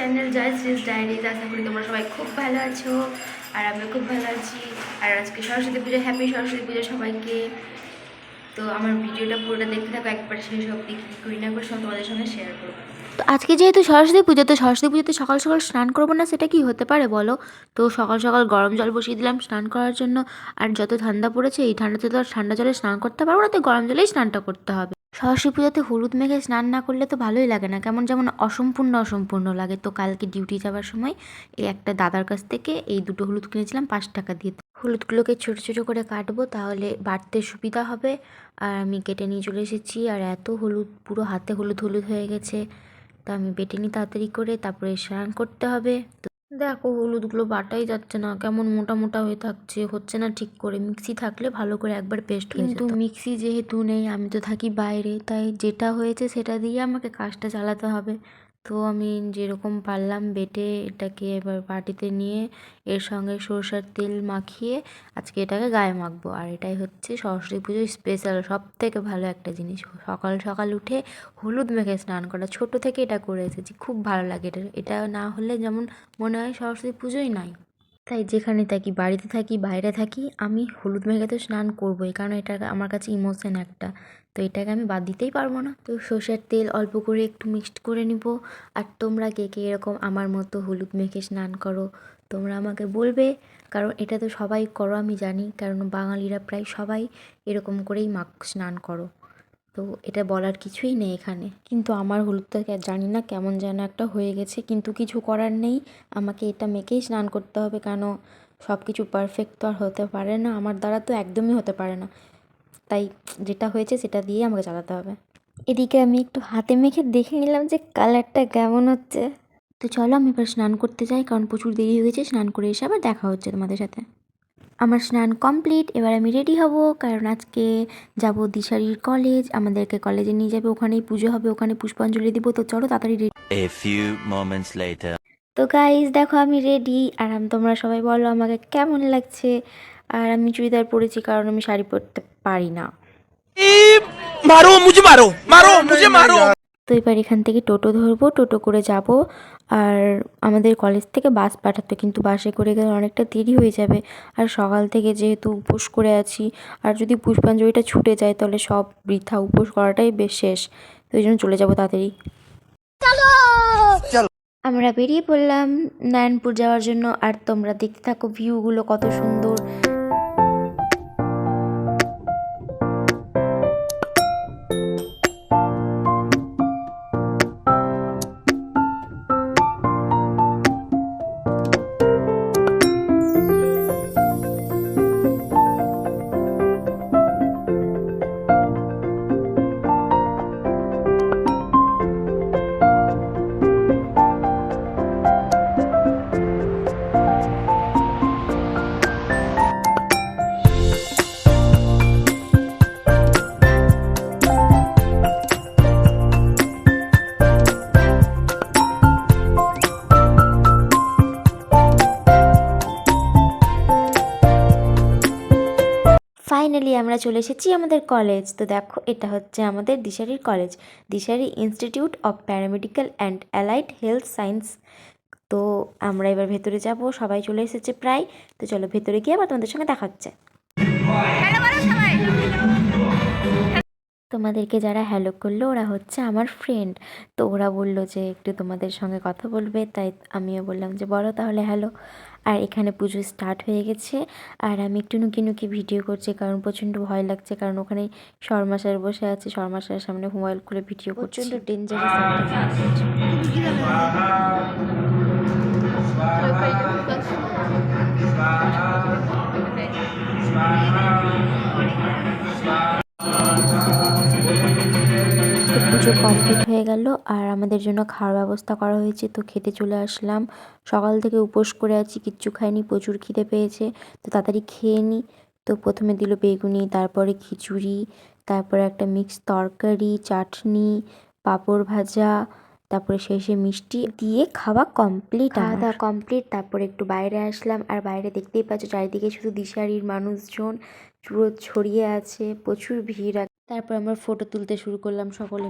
Channel জয়শ্রীজ diaries. আশা করি তোমরা সবাই খুব ভালো আছো আর আমিও খুব ভালো আছি। আর আজকে সরস্বতী পুজো, হ্যাপি সরস্বতী পুজো সবাইকে। তো আমার ভিডিওটা পুরোটা দেখতে থাকো একবার শেষ অবধি, কী করি না করে সব তোমাদের সঙ্গে শেয়ার করবো। তো আজকে যেহেতু সরস্বতী পুজো, তো সরস্বতী পুজোতে সকাল সকাল স্নান করবো না, সেটা কি হতে পারে বলো? তো সকাল সকাল গরম জল বসিয়ে দিলাম স্নান করার জন্য। আর যত ঠান্ডা পড়েছে, এই ঠান্ডাতে তো আর ঠান্ডা জলে স্নান করতে পারবো না, তো গরম জলেই স্নানটা করতে হবে। সরস্বতী পুজোতে হলুদ মেখে স্নান না করলে তো ভালোই লাগে না, কেমন যেমন অসম্পূর্ণ অসম্পূর্ণ লাগে। তো কালকে ডিউটি যাওয়ার সময় এই একটা দাদার কাছ থেকে এই দুটো হলুদ কিনেছিলাম 5 টাকা দিয়ে। হলুদগুলোকে ছোটো ছোটো করে কাটবো, তাহলে বাটতে সুবিধা হবে। আর আমি কেটে নিয়ে চলে এসেছি। আর এত হলুদ, পুরো হাতে হলুদ হলুদ হয়ে গেছে। তা আমি বেটে নিই তাড়াতাড়ি করে, তারপরে স্নান করতে হবে। তো দেখো হলুদগুলো বাটাই যাচ্ছে না, কেমন মোটা মোটা হয়ে থাকছে, হচ্ছে না ঠিক করে। মিক্সি থাকলে ভালো করে একবার পেস্ট হয়ে যেত, কিন্তু মিক্সি যেহেতু নেই, আমি তো থাকি বাইরে, তাই যেটা হয়েছে সেটা দিয়ে আমাকে কাজটা চালাতে হবে। তো আমি যেরকম পারলাম বেটে এটাকে এবার বাটিতে নিয়ে এর সঙ্গে সরষের তেল মাখিয়ে আজকে এটাকে গায়ে মাখবো। আর এটাই হচ্ছে সরস্বতী পুজোর স্পেশাল সব থেকে ভালো একটা জিনিস, সকাল সকাল উঠে হলুদ মেখে স্নান করা। ছোটো থেকে এটা করে এসেছি, খুব ভালো লাগে। এটা না হলে যেমন মনে হয় সরস্বতী পুজোই নাই। তাই যেখানে থাকি, বাড়িতে থাকি বাইরে থাকি, আমি হলুদ মেখে তো স্নান করবোই, কারণ এটা আমার কাছে ইমোশন একটা। তো এটাকে আমি বাদ দিতেই পারবো না। তো সর্ষের তেল অল্প করে একটু মিক্সড করে নিব। আর তোমরা কে কে এরকম আমার মতো হলুদ মেখে স্নান করো, তোমরা আমাকে বলবে। কারণ এটা তো সবাই করো আমি জানি, কারণ বাঙালিরা প্রায় সবাই এরকম করেই স্নান করো। তো এটা বলার কিছুই নেই এখানে। কিন্তু আমার হলুদটা জানি না কেমন যেন একটা হয়ে গেছে, কিন্তু কিছু করার নেই, আমাকে এটা মেখেই স্নান করতে হবে। কেন, সব কিছু পারফেক্ট তো আর হতে পারে না, আমার দ্বারা তো একদমই হতে পারে না। তাই যেটা হয়েছে সেটা দিয়েই আমাকে চালাতে হবে। এদিকে আমি একটু হাতে মেখে দেখে নিলাম যে কালারটা কেমন হচ্ছে। তো চলো আমি এবার স্নান করতে যাই, কারণ প্রচুর দেরি হয়ে গেছে। স্নান করে এসে আবার দেখা হচ্ছে তোমাদের সাথে। আমার স্নান কমপ্লিট, এবার আমি রেডি হব, কারণ আজকে যাব দিশারির কলেজ। আমাদেরকে কলেজে নিয়ে যাবে, ওখানেই পুজো হবে, ওখানে পুষ্পাঞ্জলি দিব। তো চলো তাড়াতাড়ি ready. A few moments later. তো গাইজ দেখো আমি রেডি, আর তোমরা সবাই বলো আমাকে কেমন লাগছে। আর আমি চুড়িদার পরেছি, কারণ আমি শাড়ি পরতে পারি না। मारो मुझे, मारो मारो मुझे, मारो। তো এবার এখান থেকে টোটো ধরবো, টোটো করে যাব। আর আমাদের কলেজ থেকে বাস পাঠাতো, কিন্তু বাসে করে গেলে অনেকটা দেরি হয়ে যাবে। আর সকাল থেকে যেহেতু উপোস করে আছি, আর যদি পুষ্পাঞ্জলিটা ছুটে যায় তাহলে সব বৃথা, উপোস করাটাই বেশ শেষ। তো ওই জন্য চলে যাবো তাড়াতাড়ি। আমরা বেরিয়ে পড়লাম নারায়ণপুর যাওয়ার জন্য। আর তোমরা দেখতে থাকো ভিউগুলো কত সুন্দর। ফাইনালি আমরা চলে এসেছি আমাদের কলেজ। তো দেখো এটা হচ্ছে আমাদের দিশারির college, Dishari institute of paramedical and allied health science. তো আমরা এবার ভেতরে যাব, সবাই চলে এসেছে প্রায়। তো চলো ভেতরে গিয়ে আবার তোমাদের সঙ্গে দেখা হচ্ছে। তোমাদেরকে যারা হ্যালো করলো ওরা হচ্ছে আমার ফ্রেন্ড। তো ওরা বললো যে একটু তোমাদের সঙ্গে কথা বলবে, তাই আমিও বললাম যে বলো তাহলে হ্যালো। আর এখানে পুজো স্টার্ট হয়ে গেছে। আর আমি একটু নুকি নুকি ভিডিও করছি, কারণ প্রচণ্ড ভয় লাগছে, কারণ ওখানে শর্মা স্যার বসে আছে, শর্মা স্যারের সামনে মোবাইল খুলে ভিডিও করছি। প্রচণ্ড ডেঞ্জারাস একটা পুজো কমপ্লিট হয়ে গেল, আর আমাদের জন্য খাওয়ার ব্যবস্থা করা হয়েছে। তো খেতে চলে আসলাম। সকাল থেকে উপোস করে আছি, কিচ্ছু খাইনি, প্রচুর খিদে পেয়েছে। তো তাড়াতাড়ি খেয়ে নিই। তো প্রথমে দিল বেগুনি, তারপরে খিচুড়ি, তারপরে একটা মিক্স তরকারি, চাটনি, পাঁপড় ভাজা, তারপরে শেষে মিষ্টি দিয়ে খাওয়া কমপ্লিট। খাওয়া দাওয়া কমপ্লিট, তারপরে একটু বাইরে আসলাম। আর বাইরে দেখতেই পাচ্ছ চারিদিকে শুধু দিশারির মানুষজন পুরো ছড়িয়ে আছে, প্রচুর ভিড়। তারপর আমরা ফটো তুলতে শুরু করলাম সকলে।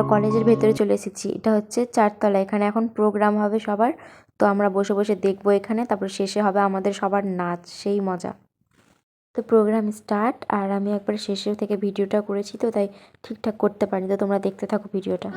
আমরা কলেজের ভেতরে চলে এসেছি। এটা হচ্ছে 4 তলা। এখানে এখন প্রোগ্রাম হবে সবার। তো আমরা বসে বসে দেখবো এখানে। তারপর শেষে হবে আমাদের সবার নাচ, সেই মজা। তো প্রোগ্রাম স্টার্ট, আর আমি একবার শেষের থেকে ভিডিওটা করেছি, তো তাই ঠিকঠাক করতে পারি। তো তোমরা দেখতে থাকো ভিডিওটা।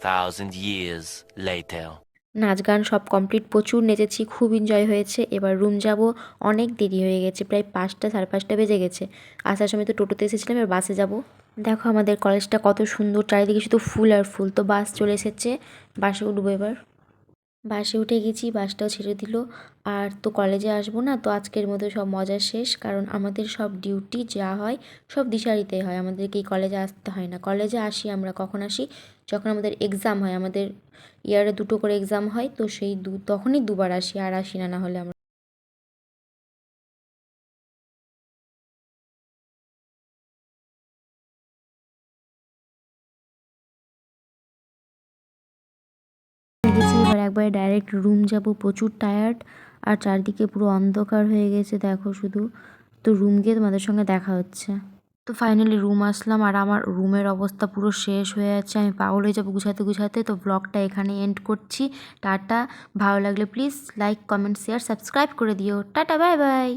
Thousand years later. নাচ গান সব কমপ্লিট, প্রচুর নেচেছি, খুব এনজয় হয়েছে। এবার রুম যাব, অনেক দেরি হয়ে গেছে, প্রায় 5টা 5:30 বেজে গেছে। আসার সময় তো টোটোতে এসেছিলাম, এবার বাসে যাব। দেখো আমাদের কলেজটা কত সুন্দর, চারিদিকে শুধু ফুল আর ফুল। তো বাস চলে এসেছে, বাসে উঠবো এবার। বাসে উঠে গেছি, বাসটাও ছেড়ে দিল। আর তো কলেজে আসবো না, তো আজকের মতো সব মজা শেষ। কারণ আমাদের সব ডিউটি যা হয় সব দিশারিতেই হয়, আমাদেরকে এই কলেজে আসতে হয় না। কলেজে আসি আমরা কখন আসি, যখন আমাদের এক্সাম হয়। আমাদের ইয়ারে 2টো করে এক্সাম হয়, তো সেই তখনই 2বার আসি, আর আসি না, না হলে আমরা। গেছি এবার একবারে ডাইরেক্ট রুম যাব, প্রচুর টায়ার্ড। আর চারদিকে পুরো অন্ধকার হয়ে গেছে দেখো শুধু। তো রুম গিয়ে তোমাদের সঙ্গে দেখা হচ্ছে। তো ফাইনালি রুম আসলাম, আর আমার রুমের অবস্থা পুরো শেষ হয়ে যাচ্ছে, আমি পাগল হয়ে যাবো গুছাতে গুছাতে। তো ব্লগটা এখানে এন্ড করছি। টাটা। ভালো লাগলে please like, comment, share, subscribe করে দিও। Tata, bye bye.